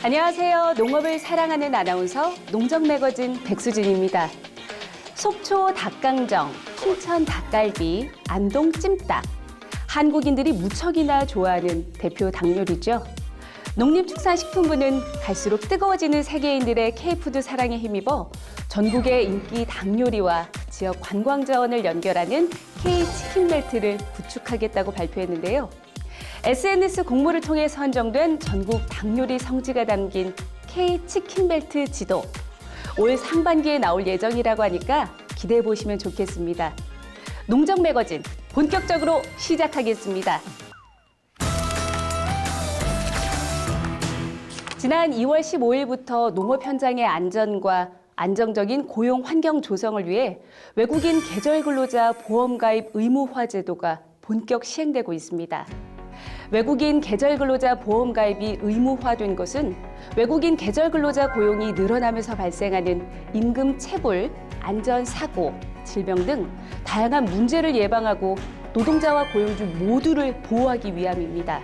안녕하세요. 농업을 사랑하는 아나운서 농정매거진 백수진입니다. 속초 닭강정, 풍천 닭갈비, 안동 찜닭. 한국인들이 무척이나 좋아하는 대표 닭 요리죠. 농림축산식품부는 갈수록 뜨거워지는 세계인들의 K푸드 사랑에 힘입어 전국의 인기 닭 요리와 지역 관광 자원을 연결하는 K치킨벨트를 구축하겠다고 발표했는데요. SNS 공모를 통해 선정된 전국 닭 요리 성지가 담긴 K치킨벨트 지도. 올 상반기에 나올 예정이라고 하니까 기대해 보시면 좋겠습니다. 농정매거진 본격적으로 시작하겠습니다. 지난 2월 15일부터 농업 현장의 안전과 안정적인 고용 환경 조성을 위해 외국인 계절 근로자 보험 가입 의무화 제도가 본격 시행되고 있습니다. 외국인 계절 근로자 보험 가입이 의무화된 것은 외국인 계절 근로자 고용이 늘어나면서 발생하는 임금 체불, 안전 사고, 질병 등 다양한 문제를 예방하고 노동자와 고용주 모두를 보호하기 위함입니다.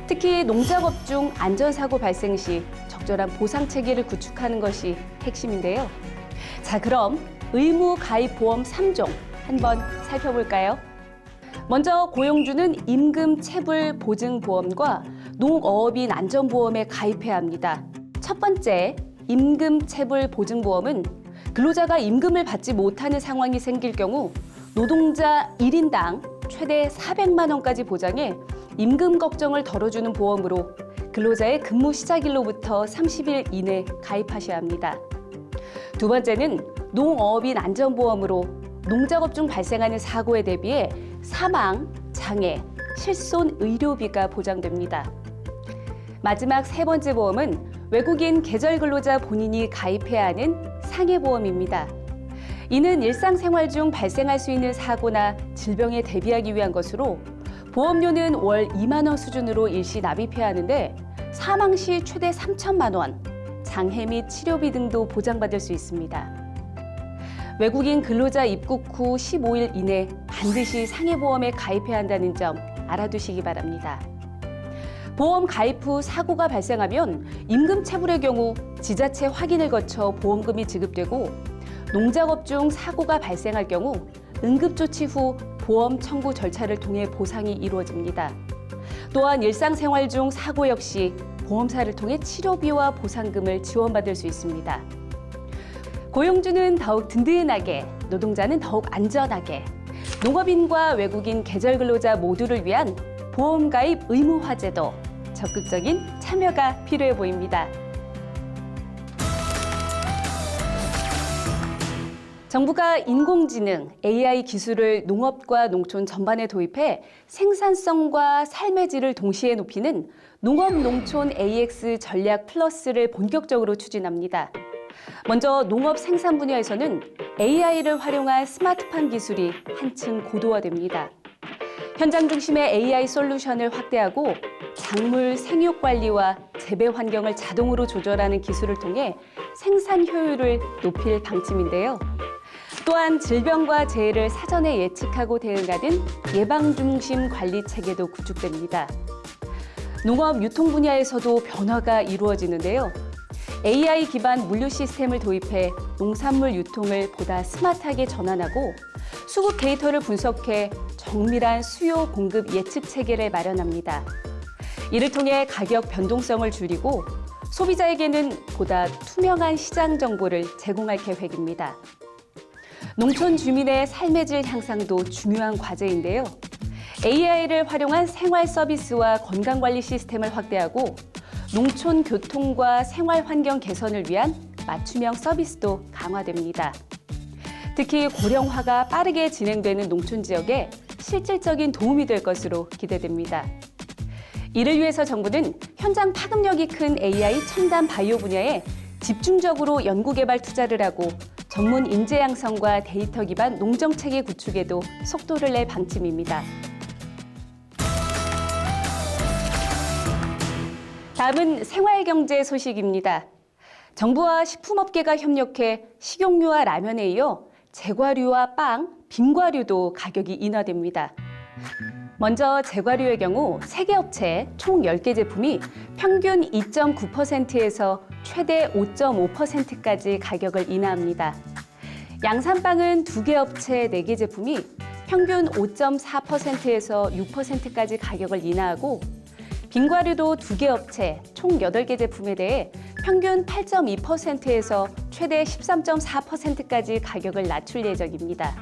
특히 농작업 중 안전사고 발생 시 적절한 보상 체계를 구축하는 것이 핵심인데요. 자, 그럼 의무 가입 보험 3종 한번 살펴볼까요? 먼저 고용주는 임금 체불 보증 보험과 농어업인 안전보험에 가입해야 합니다. 첫 번째, 임금 체불 보증 보험은 근로자가 임금을 받지 못하는 상황이 생길 경우 노동자 1인당 최대 400만 원까지 보장해 임금 걱정을 덜어주는 보험으로 근로자의 근무 시작일로부터 30일 이내 가입하셔야 합니다. 두 번째는 농어업인 안전보험으로 농작업 중 발생하는 사고에 대비해 사망, 장애, 실손 의료비가 보장됩니다. 마지막 세 번째 보험은 외국인 계절 근로자 본인이 가입해야 하는 상해보험입니다. 이는 일상생활 중 발생할 수 있는 사고나 질병에 대비하기 위한 것으로 보험료는 월 2만 원 수준으로 일시 납입해야 하는데 사망 시 최대 3천만 원, 장애 및 치료비 등도 보장받을 수 있습니다. 외국인 근로자 입국 후 15일 이내 반드시 상해보험에 가입해야 한다는 점 알아두시기 바랍니다. 보험 가입 후 사고가 발생하면 임금 체불의 경우 지자체 확인을 거쳐 보험금이 지급되고 농작업 중 사고가 발생할 경우 응급조치 후 보험 청구 절차를 통해 보상이 이루어집니다. 또한 일상생활 중 사고 역시 보험사를 통해 치료비와 보상금을 지원받을 수 있습니다. 고용주는 더욱 든든하게, 노동자는 더욱 안전하게, 농업인과 외국인 계절 근로자 모두를 위한 보험 가입 의무화 제도, 적극적인 참여가 필요해 보입니다. 정부가 인공지능, AI 기술을 농업과 농촌 전반에 도입해 생산성과 삶의 질을 동시에 높이는 농업농촌 AX 전략 플러스를 본격적으로 추진합니다. 먼저 농업 생산 분야에서는 AI를 활용한 스마트팜 기술이 한층 고도화됩니다. 현장 중심의 AI 솔루션을 확대하고 작물 생육 관리와 재배 환경을 자동으로 조절하는 기술을 통해 생산 효율을 높일 방침인데요. 또한 질병과 재해를 사전에 예측하고 대응하는 예방 중심 관리 체계도 구축됩니다. 농업 유통 분야에서도 변화가 이루어지는데요. AI 기반 물류 시스템을 도입해 농산물 유통을 보다 스마트하게 전환하고 수급 데이터를 분석해 정밀한 수요 공급 예측 체계를 마련합니다. 이를 통해 가격 변동성을 줄이고 소비자에게는 보다 투명한 시장 정보를 제공할 계획입니다. 농촌 주민의 삶의 질 향상도 중요한 과제인데요. AI를 활용한 생활 서비스와 건강관리 시스템을 확대하고 농촌 교통과 생활 환경 개선을 위한 맞춤형 서비스도 강화됩니다. 특히 고령화가 빠르게 진행되는 농촌 지역에 실질적인 도움이 될 것으로 기대됩니다. 이를 위해서 정부는 현장 파급력이 큰 AI 첨단 바이오 분야에 집중적으로 연구개발 투자를 하고 전문 인재 양성과 데이터 기반 농정체계 구축에도 속도를 낼 방침입니다. 다음은 생활경제 소식입니다. 정부와 식품업계가 협력해 식용유와 라면에 이어 제과류와 빵, 빙과류도 가격이 인하됩니다. 먼저 제과류의 경우 3개 업체 총 10개 제품이 평균 2.9%에서 최대 5.5%까지 가격을 인하합니다. 양산빵은 2개 업체 4개 제품이 평균 5.4%에서 6%까지 가격을 인하하고 빙과류도 2개 업체 총 8개 제품에 대해 평균 8.2%에서 최대 13.4%까지 가격을 낮출 예정입니다.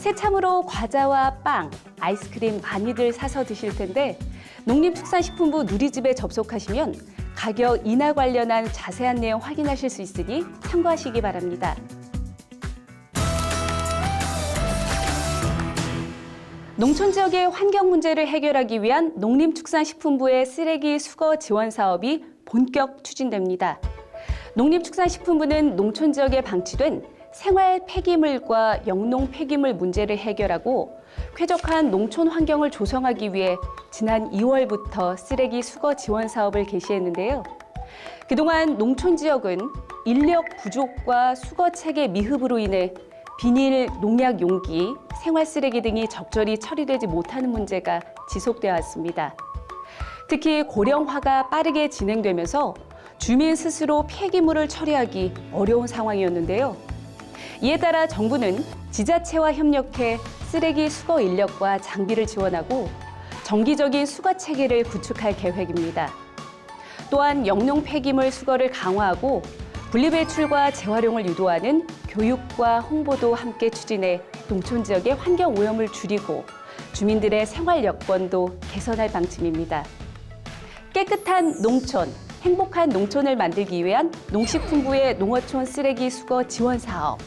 새참으로 과자와 빵, 아이스크림 많이들 사서 드실 텐데 농림축산식품부 누리집에 접속하시면 가격 인하 관련한 자세한 내용 확인하실 수 있으니 참고하시기 바랍니다. 농촌 지역의 환경 문제를 해결하기 위한 농림축산식품부의 쓰레기 수거 지원 사업이 본격 추진됩니다. 농림축산식품부는 농촌 지역에 방치된 생활 폐기물과 영농 폐기물 문제를 해결하고 쾌적한 농촌 환경을 조성하기 위해 지난 2월부터 쓰레기 수거 지원 사업을 개시했는데요. 그동안 농촌 지역은 인력 부족과 수거 체계 미흡으로 인해 비닐, 농약 용기, 생활 쓰레기 등이 적절히 처리되지 못하는 문제가 지속되어 왔습니다. 특히 고령화가 빠르게 진행되면서 주민 스스로 폐기물을 처리하기 어려운 상황이었는데요. 이에 따라 정부는 지자체와 협력해 쓰레기 수거 인력과 장비를 지원하고 정기적인 수거 체계를 구축할 계획입니다. 또한 영농 폐기물 수거를 강화하고 분리배출과 재활용을 유도하는 교육과 홍보도 함께 추진해 농촌 지역의 환경 오염을 줄이고 주민들의 생활 여건도 개선할 방침입니다. 깨끗한 농촌, 행복한 농촌을 만들기 위한 농식품부의 농어촌 쓰레기 수거 지원 사업,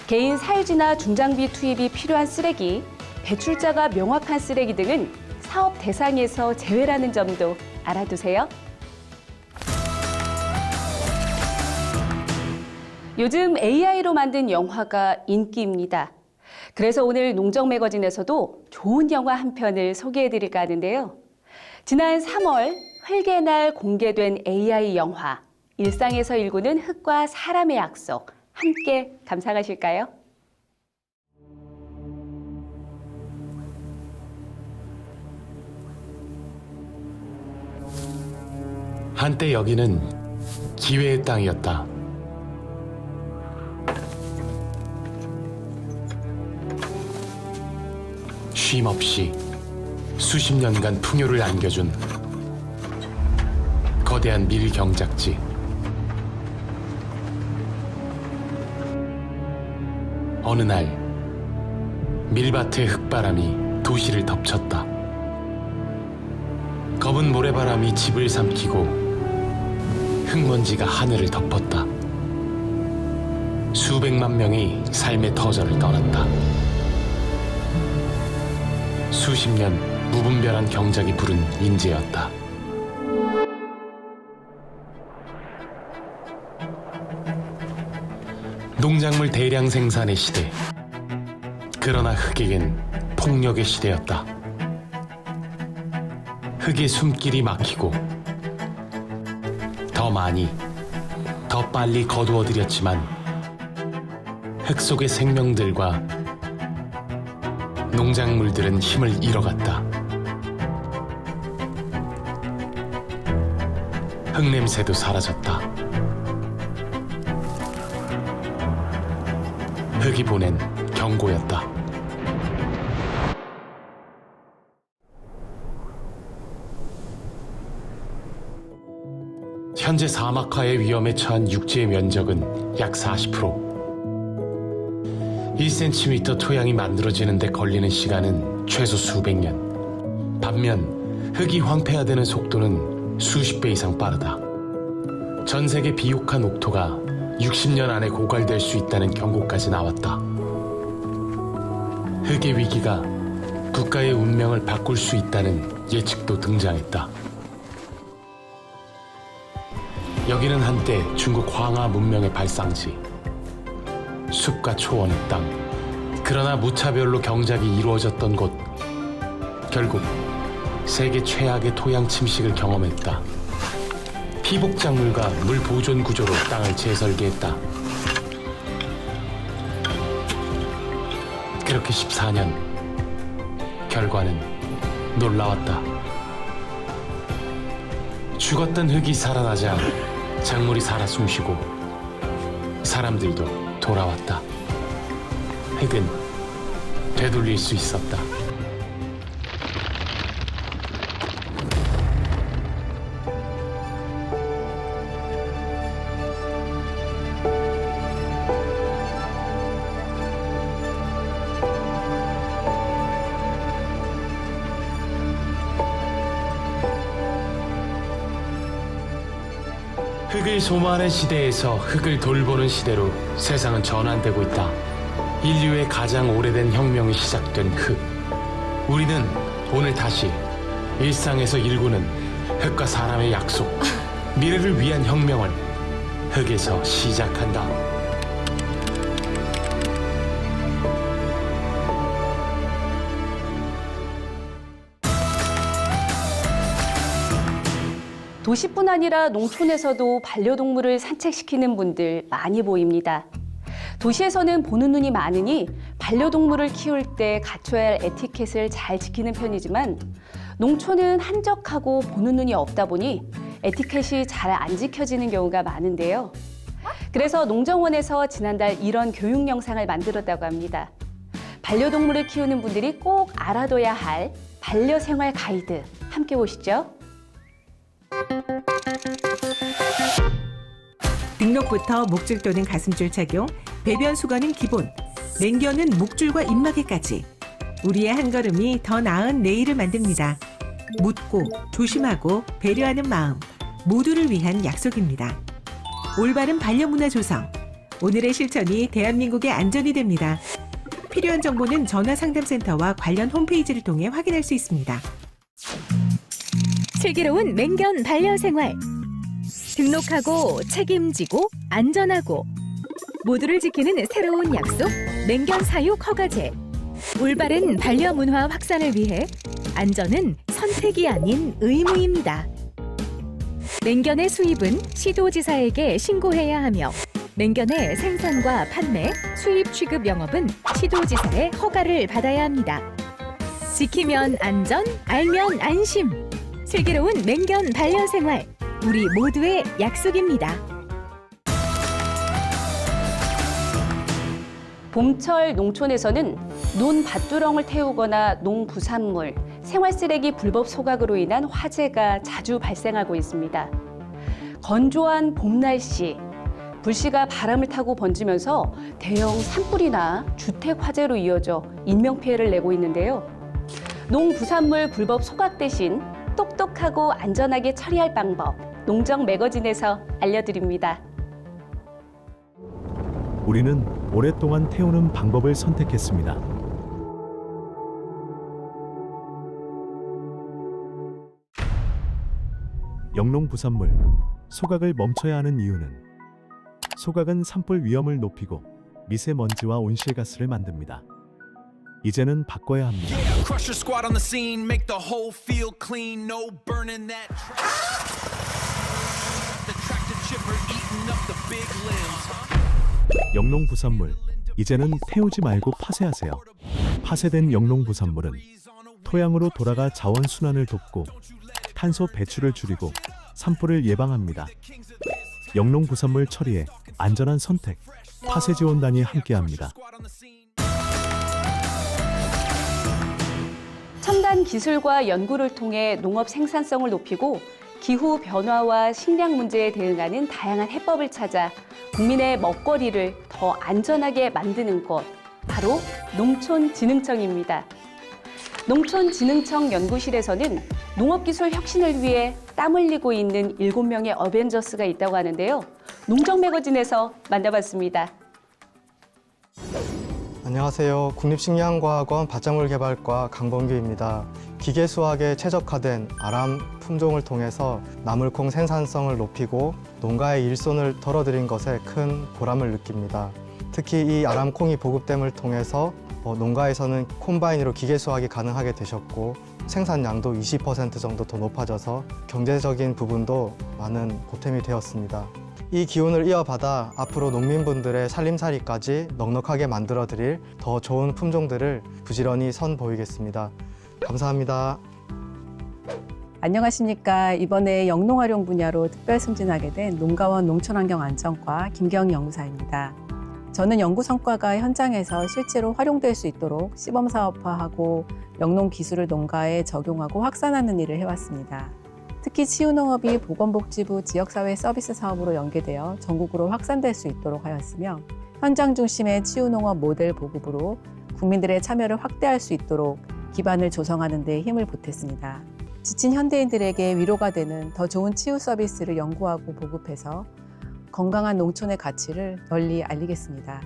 개인 사유지나 중장비 투입이 필요한 쓰레기, 배출자가 명확한 쓰레기 등은 사업 대상에서 제외라는 점도 알아두세요. 요즘 AI로 만든 영화가 인기입니다. 그래서 오늘 농정 매거진에서도 좋은 영화 한 편을 소개해드릴까 하는데요. 지난 3월 흙의 날 공개된 AI 영화 일상에서 일구는 흙과 사람의 약속, 함께 감상하실까요? 한때 여기는 기회의 땅이었다. 쉼 없이 수십 년간 풍요를 안겨준 거대한 밀 경작지. 어느 날 밀밭의 흙바람이 도시를 덮쳤다. 검은 모래바람이 집을 삼키고 흙먼지가 하늘을 덮었다. 수백만 명이 삶의 터전을 떠났다. 수십 년 무분별한 경작이 부른 인재였다. 농작물 대량 생산의 시대. 그러나 흙에겐 폭력의 시대였다. 흙의 숨길이 막히고 더 많이, 더 빨리 거두어들였지만 흙 속의 생명들과 농작물들은 힘을 잃어갔다. 흙냄새도 사라졌다. 흙이 보낸 경고였다. 현재 사막화의 위험에 처한 육지의 면적은 약 40%. 1cm 토양이 만들어지는 데 걸리는 시간은 최소 수백 년. 반면 흙이 황폐화되는 속도는 수십 배 이상 빠르다. 전 세계 비옥한 옥토가 60년 안에 고갈될 수 있다는 경고까지 나왔다. 흙의 위기가 국가의 운명을 바꿀 수 있다는 예측도 등장했다. 여기는 한때 중국 황하 문명의 발상지. 숲과 초원의 땅. 그러나 무차별로 경작이 이루어졌던 곳. 결국 세계 최악의 토양 침식을 경험했다. 피복작물과 물 보존 구조로 땅을 재설계했다. 그렇게 14년. 결과는 놀라웠다. 죽었던 흙이 살아나자 작물이 살아 숨쉬고 사람들도 돌아왔다. 흙은 되돌릴 수 있었다. 흙을 소모하는 시대에서 흙을 돌보는 시대로 세상은 전환되고 있다. 인류의 가장 오래된 혁명이 시작된 흙. 우리는 오늘 다시 일상에서 일구는 흙과 사람의 약속, 미래를 위한 혁명을 흙에서 시작한다. 도시뿐 아니라 농촌에서도 반려동물을 산책시키는 분들 많이 보입니다. 도시에서는 보는 눈이 많으니 반려동물을 키울 때 갖춰야 할 에티켓을 잘 지키는 편이지만 농촌은 한적하고 보는 눈이 없다 보니 에티켓이 잘 안 지켜지는 경우가 많은데요. 그래서 농정원에서 지난달 이런 교육 영상을 만들었다고 합니다. 반려동물을 키우는 분들이 꼭 알아둬야 할 반려생활 가이드 함께 보시죠. 등록부터 목줄 또는 가슴줄 착용, 배변 수거는 기본, 맹견은 목줄과 입마개까지. 우리의 한 걸음이 더 나은 내일을 만듭니다. 묻고 조심하고 배려하는 마음, 모두를 위한 약속입니다. 올바른 반려문화 조성, 오늘의 실천이 대한민국의 안전이 됩니다. 필요한 정보는 전화상담센터와 관련 홈페이지를 통해 확인할 수 있습니다. 슬기로운 맹견 반려생활. 등록하고 책임지고 안전하고 모두를 지키는 새로운 약속 맹견 사육 허가제. 올바른 반려문화 확산을 위해 안전은 선택이 아닌 의무입니다. 맹견의 수입은 시도지사에게 신고해야 하며 맹견의 생산과 판매, 수입 취급 영업은 시도지사의 허가를 받아야 합니다. 지키면 안전, 알면 안심. 슬기로운 맹견 반려생활, 우리 모두의 약속입니다. 봄철 농촌에서는 논 밭두렁을 태우거나 농부산물, 생활쓰레기 불법 소각으로 인한 화재가 자주 발생하고 있습니다. 건조한 봄 날씨, 불씨가 바람을 타고 번지면서 대형 산불이나 주택 화재로 이어져 인명피해를 내고 있는데요. 농부산물 불법 소각 대신 똑똑하고 안전하게 처리할 방법, 농정 매거진에서 알려드립니다. 우리는 오랫동안 태우는 방법을 선택했습니다. 영농부산물, 소각을 멈춰야 하는 이유는 소각은 산불 위험을 높이고 미세먼지와 온실가스를 만듭니다. 이제는 바꿔야 합니다. Crush your squad on the scene, make the whole field clean, no burning that trash. The tractor chipper eating up the big limbs. 영농부산물, 이제는 태우지 말고 파쇄하세요. 파쇄된 영농부산물은 토양으로 돌아가 자원 순환을 돕고 탄소 배출을 줄이고 산불을 예방합니다. 영농부산물 처리에 안전한 선택, 파쇄지원단이 함께합니다. 첨단 기술과 연구를 통해 농업 생산성을 높이고 기후 변화와 식량 문제에 대응하는 다양한 해법을 찾아 국민의 먹거리를 더 안전하게 만드는 곳, 바로 농촌진흥청입니다. 농촌진흥청 연구실에서는 농업기술 혁신을 위해 땀 흘리고 있는 7명의 어벤져스가 있다고 하는데요. 농정매거진에서 만나봤습니다. 안녕하세요. 국립식량과학원 밭작물개발과 강범규입니다. 기계수학에 최적화된 아람 품종을 통해서 나물콩 생산성을 높이고 농가의 일손을 덜어드린 것에 큰 보람을 느낍니다. 특히 이 아람콩이 보급됨을 통해서 농가에서는 콤바인으로 기계수확이 가능하게 되셨고 생산량도 20% 정도 더 높아져서 경제적인 부분도 많은 보탬이 되었습니다. 이 기운을 이어받아 앞으로 농민분들의 살림살이까지 넉넉하게 만들어드릴 더 좋은 품종들을 부지런히 선보이겠습니다. 감사합니다. 안녕하십니까. 이번에 영농활용 분야로 특별 승진하게 된 농가원 농촌환경안전과 김경희 연구사입니다. 저는 연구 성과가 현장에서 실제로 활용될 수 있도록 시범사업화하고 영농 기술을 농가에 적용하고 확산하는 일을 해왔습니다. 특히 치유농업이 보건복지부 지역사회 서비스 사업으로 연계되어 전국으로 확산될 수 있도록 하였으며 현장 중심의 치유농업 모델 보급으로 국민들의 참여를 확대할 수 있도록 기반을 조성하는 데 힘을 보탰습니다. 지친 현대인들에게 위로가 되는 더 좋은 치유 서비스를 연구하고 보급해서 건강한 농촌의 가치를 널리 알리겠습니다.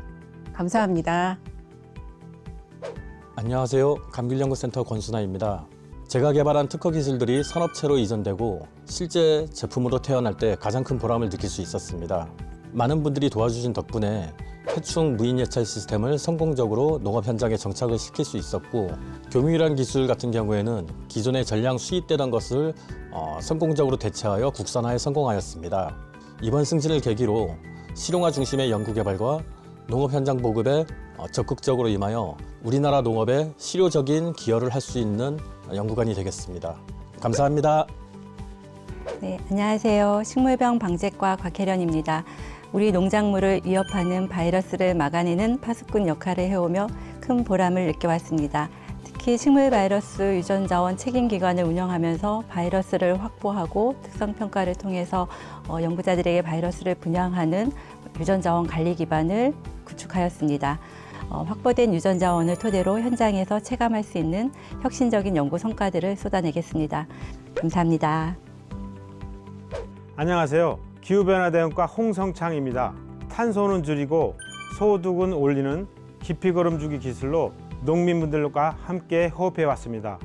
감사합니다. 안녕하세요. 감귤연구센터 권순아입니다. 제가 개발한 특허 기술들이 산업체로 이전되고 실제 제품으로 태어날 때 가장 큰 보람을 느낄 수 있었습니다. 많은 분들이 도와주신 덕분에 해충 무인 예찰 시스템을 성공적으로 농업 현장에 정착을 시킬 수 있었고, 교미유란 기술 같은 경우에는 기존에 전량 수입되던 것을 성공적으로 대체하여 국산화에 성공하였습니다. 이번 승진을 계기로 실용화 중심의 연구개발과 농업 현장 보급에 적극적으로 임하여 우리나라 농업에 실효적인 기여를 할 수 있는 연구관이 되겠습니다. 감사합니다. 네, 안녕하세요. 식물병 방제과 곽혜련입니다. 우리 농작물을 위협하는 바이러스를 막아내는 파수꾼 역할을 해오며 큰 보람을 느껴왔습니다. 특히 식물 바이러스 유전자원 책임기관을 운영하면서 바이러스를 확보하고 특성평가를 통해서 연구자들에게 바이러스를 분양하는 유전자원 관리 기반을 구축하였습니다. 확보된 유전자원을 토대로 현장에서 체감할 수 있는 혁신적인 연구 성과들을 쏟아내겠습니다. 감사합니다. 안녕하세요. 기후변화대응과 홍성창입니다. 탄소는 줄이고 소득은 올리는 기피걸음주기 기술로 농민분들과 함께 호흡해왔습니다.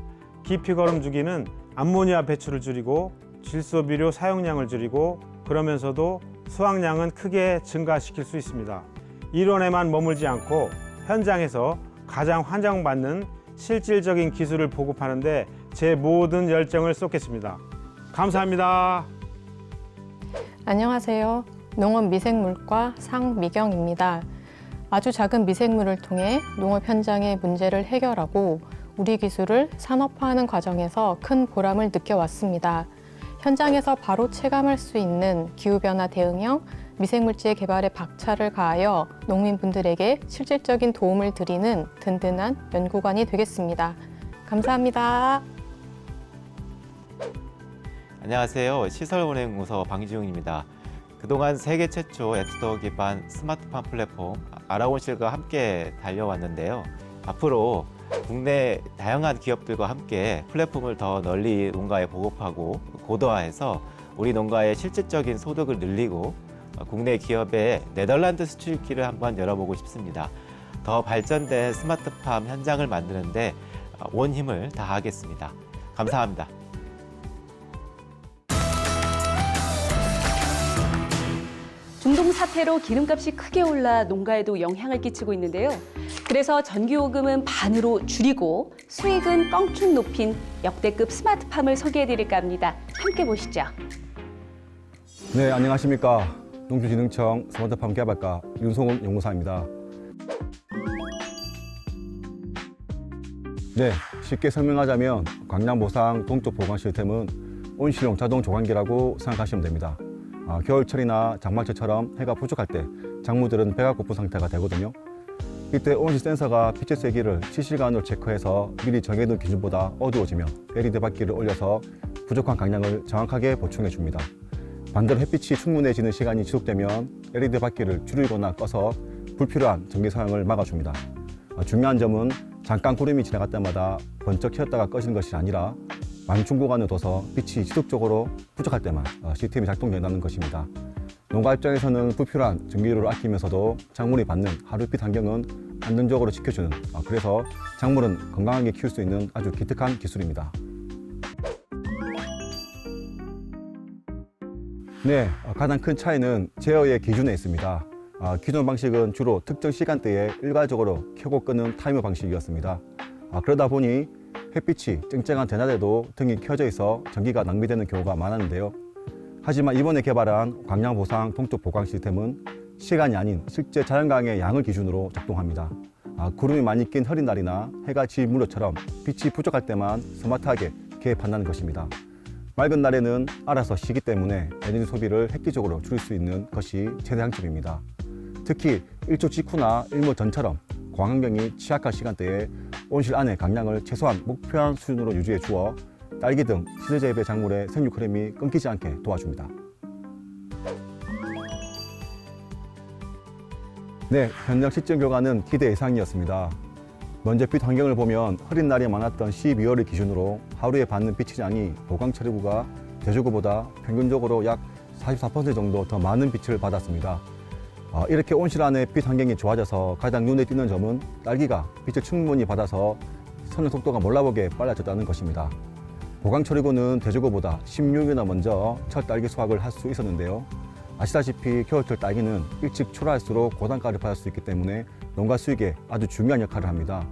기피걸음주기는 암모니아 배출을 줄이고 질소비료 사용량을 줄이고 그러면서도 수확량은 크게 증가시킬 수 있습니다. 이론에만 머물지 않고 현장에서 가장 환영받는 실질적인 기술을 보급하는 데 제 모든 열정을 쏟겠습니다. 감사합니다. 안녕하세요. 농업미생물과 상미경입니다. 아주 작은 미생물을 통해 농업 현장의 문제를 해결하고 우리 기술을 산업화하는 과정에서 큰 보람을 느껴왔습니다. 현장에서 바로 체감할 수 있는 기후변화 대응형 미생물질 개발에 박차를 가하여 농민분들에게 실질적인 도움을 드리는 든든한 연구관이 되겠습니다. 감사합니다. 안녕하세요. 시설운행무서 방지웅입니다. 그동안 세계 최초 앱스토어 기반 스마트팜 플랫폼 아라곤실과 함께 달려왔는데요. 앞으로 국내 다양한 기업들과 함께 플랫폼을 더 널리 농가에 보급하고 고도화해서 우리 농가의 실질적인 소득을 늘리고 국내 기업의 네덜란드 수출기를 한번 열어보고 싶습니다. 더 발전된 스마트팜 현장을 만드는데 온 힘을 다하겠습니다. 감사합니다. 중동 사태로 기름값이 크게 올라 농가에도 영향을 끼치고 있는데요. 그래서 전기요금은 반으로 줄이고 수익은 껑충 높인 역대급 스마트팜을 소개해드릴까 합니다. 함께 보시죠. 네, 안녕하십니까. 농촌진흥청 스마트팜 개발과 윤송은 연구사입니다. 네, 쉽게 설명하자면 광량보상 동쪽 보관 시스템은 온실용 자동 조관기라고 생각하시면 됩니다. 겨울철이나 장마철처럼 해가 부족할 때 작물들은 배가 고픈 상태가 되거든요. 이때 온실 센서가 빛의 세기를 실시간으로 체크해서 미리 정해둔 기준보다 어두워지면 LED 바퀴를 올려서 부족한 강량을 정확하게 보충해 줍니다. 반대로 햇빛이 충분해지는 시간이 지속되면 LED 바퀴를 줄이거나 꺼서 불필요한 전기 사용을 막아줍니다. 중요한 점은 잠깐 구름이 지나갈 때마다 번쩍 켰다가 꺼지는 것이 아니라 만충 구간을 둬서 빛이 지속적으로 부족할 때만 시스템이 작동된다는 것입니다. 농가 입장에서는 불필요한 전기료를 아끼면서도 작물이 받는 하루빛 환경은 안정적으로 지켜주는, 그래서 작물은 건강하게 키울 수 있는 아주 기특한 기술입니다. 네, 가장 큰 차이는 제어의 기준에 있습니다. 기존 방식은 주로 특정 시간대에 일괄적으로 켜고 끄는 타이머 방식이었습니다. 그러다 보니 햇빛이 쨍쨍한 대낮에도 등이 켜져 있어 전기가 낭비되는 경우가 많았는데요. 하지만 이번에 개발한 광량보상 동쪽 보강 시스템은 시간이 아닌 실제 자연광의 양을 기준으로 작동합니다. 구름이 많이 낀 흐린 날이나 해가 질 무렵처럼 빛이 부족할 때만 스마트하게 개입한다는 것입니다. 맑은 날에는 알아서 쉬기 때문에 에너지 소비를 획기적으로 줄일 수 있는 것이 최대 장점입니다. 특히 일조 직후나 일몰 전처럼 광환경이 취약한 시간대에 온실 안의 강량을 최소한 목표한 수준으로 유지해 주어 딸기 등 시드 재배 작물의 생육 흐름이 끊기지 않게 도와줍니다. 네, 현장 실전 결과는 기대 이상이었습니다. 먼저 빛 환경을 보면 흐린 날이 많았던 12월을 기준으로 하루에 받는 빛의 양이 보강처리구가 대조구보다 평균적으로 약 44% 정도 더 많은 빛을 받았습니다. 이렇게 온실 안의 빛 환경이 좋아져서 가장 눈에 띄는 점은 딸기가 빛을 충분히 받아서 성장 속도가 몰라보게 빨라졌다는 것입니다. 보강처리구는 대조구보다 16일이나 먼저 첫 딸기 수확을 할 수 있었는데요. 아시다시피 겨울철 딸기는 일찍 출하할수록 고단가를 받을 수 있기 때문에 농가 수익에 아주 중요한 역할을 합니다.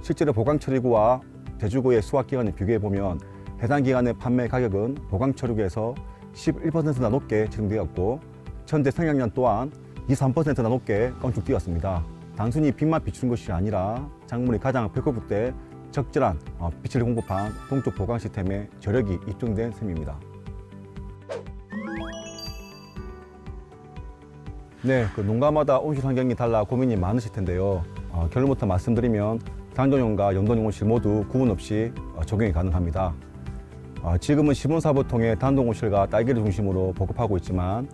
실제로 보강처리구와 대조구의 수확 기간을 비교해보면 해당 기간의 판매 가격은 보강처리구에서 11%나 높게 책정되었고 현재 생산량 또한 23%나 높게 건축되었습니다. 단순히 빛만 비추는 것이 아니라 작물이 가장 배고플 때 적절한 빛을 공급한 동쪽 보강 시스템에 저력이 입증된 셈입니다. 네, 농가마다 온실 환경이 달라 고민이 많으실 텐데요. 결론부터 말씀드리면 단종용과 연동용 온실 모두 구분 없이 적용이 가능합니다. 지금은 시분사업을 통해 단독 온실과 딸기를 중심으로 보급하고 있지만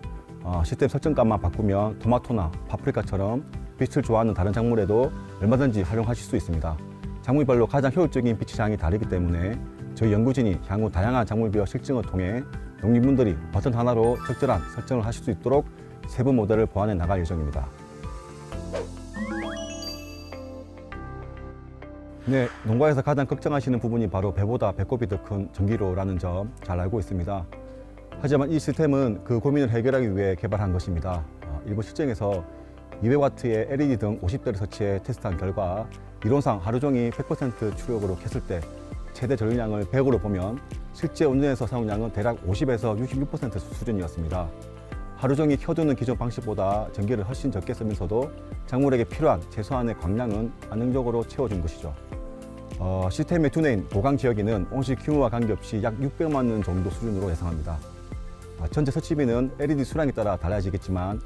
시스템 설정값만 바꾸면 토마토나 파프리카처럼 빛을 좋아하는 다른 작물에도 얼마든지 활용하실 수 있습니다. 작물별로 가장 효율적인 빛의 양이 다르기 때문에 저희 연구진이 향후 다양한 작물별 실증을 통해 농민분들이 버튼 하나로 적절한 설정을 하실 수 있도록 세부 모델을 보완해 나갈 예정입니다. 네, 농가에서 가장 걱정하시는 부분이 바로 배보다 배꼽이 더 큰 전기료라는 점 잘 알고 있습니다. 하지만 이 시스템은 그 고민을 해결하기 위해 개발한 것입니다. 일부 실증에서 200W의 LED 등 50대를 설치해 테스트한 결과 이론상 하루 종일 100% 출력으로 켰을 때 최대 전류량을 100으로 보면 실제 운전에서 사용량은 대략 50에서 66% 수준이었습니다. 하루 종일 켜두는 기존 방식보다 전기를 훨씬 적게 쓰면서도 작물에게 필요한 최소한의 광량은 안정적으로 채워준 것이죠. 시스템의 두뇌인 보강 지역에는 온실 규모와 관계없이 약 600만 원 정도 수준으로 예상합니다. 전체 설치비는 LED 수량에 따라 달라지겠지만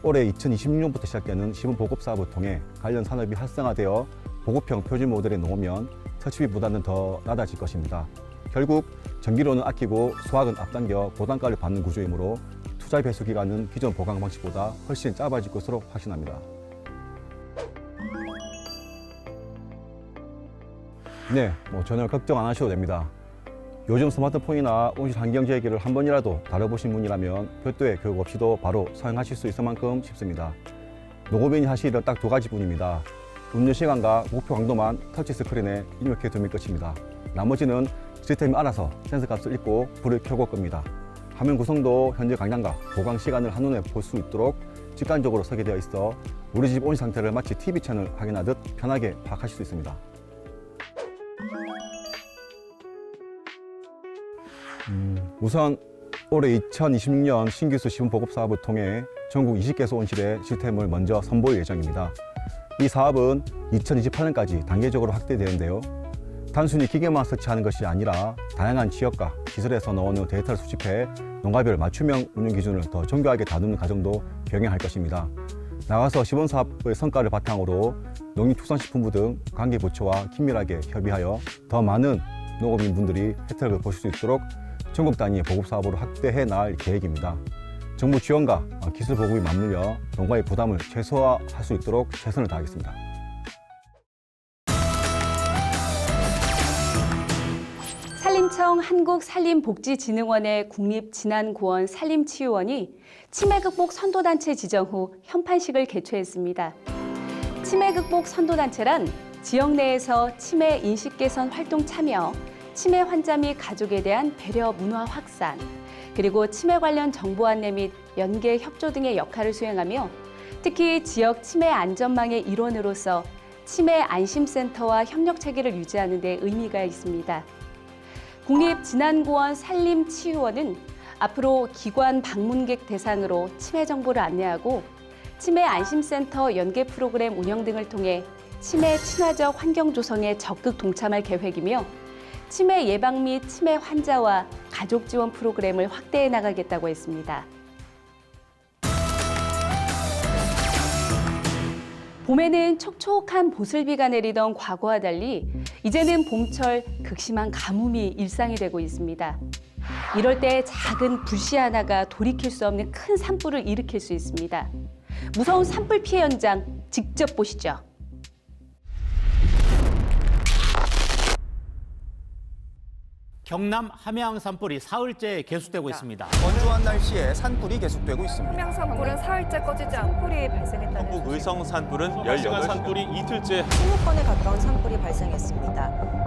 올해 2026년부터 시작되는 시분 보급 사업을 통해 관련 산업이 활성화되어 보급형 표준 모델에 놓으면 설치비 부담은 더 낮아질 것입니다. 결국 전기료는 아끼고 수확은 앞당겨 고단가를 받는 구조이므로 투자 배수 기간은 기존 보강 방식보다 훨씬 짧아질 것으로 확신합니다. 네, 전혀 걱정 안 하셔도 됩니다. 요즘 스마트폰이나 온실 환경 얘기를 한 번이라도 다뤄보신 분이라면 별도의 교육 없이도 바로 사용하실 수 있을 만큼 쉽습니다. 농업인이 하실 일은 딱 두 가지뿐입니다. 운전 시간과 목표 강도만 터치 스크린에 입력해 두면 끝입니다. 나머지는 시스템이 알아서 센서 값을 읽고 불을 켜고 끕니다. 화면 구성도 현재 강량과 보강 시간을 한눈에 볼 수 있도록 직관적으로 설계되어 있어 우리 집 온실 상태를 마치 TV 채널 확인하듯 편하게 파악하실 수 있습니다. 우선 올해 2026년 신기술 시분 보급 사업을 통해 전국 20개소 온실에 시스템을 먼저 선보일 예정입니다. 이 사업은 2028년까지 단계적으로 확대되는데요. 단순히 기계만 설치하는 것이 아니라 다양한 지역과 시설에서 나오는 데이터를 수집해 농가별 맞춤형 운영 기준을 더 정교하게 다루는 과정도 병행할 것입니다. 나가서 시범사업의 성과를 바탕으로 농림축산식품부 등 관계부처와 긴밀하게 협의하여 더 많은 농업인분들이 혜택을 보실 수 있도록 전국 단위의 보급 사업으로 확대해 나갈 계획입니다. 정부 지원과 기술 보급이 맞물려 농가의 부담을 최소화할 수 있도록 최선을 다하겠습니다. 산림청 한국산림복지진흥원의 국립진안고원 산림치유원이 치매극복 선도단체 지정 후 현판식을 개최했습니다. 치매극복 선도단체란 지역 내에서 치매 인식 개선 활동 참여, 치매 환자 및 가족에 대한 배려 문화 확산, 그리고 치매 관련 정보 안내 및 연계 협조 등의 역할을 수행하며 특히 지역 치매 안전망의 일원으로서 치매 안심센터와 협력 체계를 유지하는 데 의미가 있습니다. 국립진안고원 산림치유원은 앞으로 기관 방문객 대상으로 치매 정보를 안내하고 치매 안심센터 연계 프로그램 운영 등을 통해 치매 친화적 환경 조성에 적극 동참할 계획이며 치매 예방 및 치매 환자와 가족 지원 프로그램을 확대해 나가겠다고 했습니다. 봄에는 촉촉한 보슬비가 내리던 과거와 달리 이제는 봄철 극심한 가뭄이 일상이 되고 있습니다. 이럴 때 작은 불씨 하나가 돌이킬 수 없는 큰 산불을 일으킬 수 있습니다. 무서운 산불 피해 현장 직접 보시죠. 경남 함양 산불이 사흘째 계속되고 있습니다. 건조한 날씨에 산불이 계속되고 있습니다. 함양 산불은 사흘째 꺼지지 않고 산불이 발생했다는 경북 의성 산불은 16시간 산불이 이틀째 20건에 가까운 산불이 발생했습니다.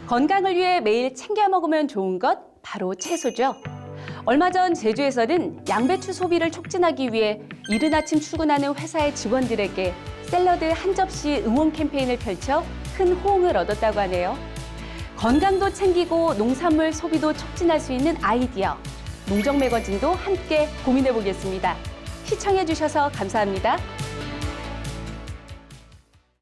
건강을 위해 매일 챙겨 먹으면 좋은 것 바로 채소죠. 얼마 전 제주에서는 양배추 소비를 촉진하기 위해 이른 아침 출근하는 회사의 직원들에게 샐러드 한 접시 응원 캠페인을 펼쳐 큰 호응을 얻었다고 하네요. 건강도 챙기고 농산물 소비도 촉진할 수 있는 아이디어. 농정 매거진도 함께 고민해 보겠습니다. 시청해 주셔서 감사합니다.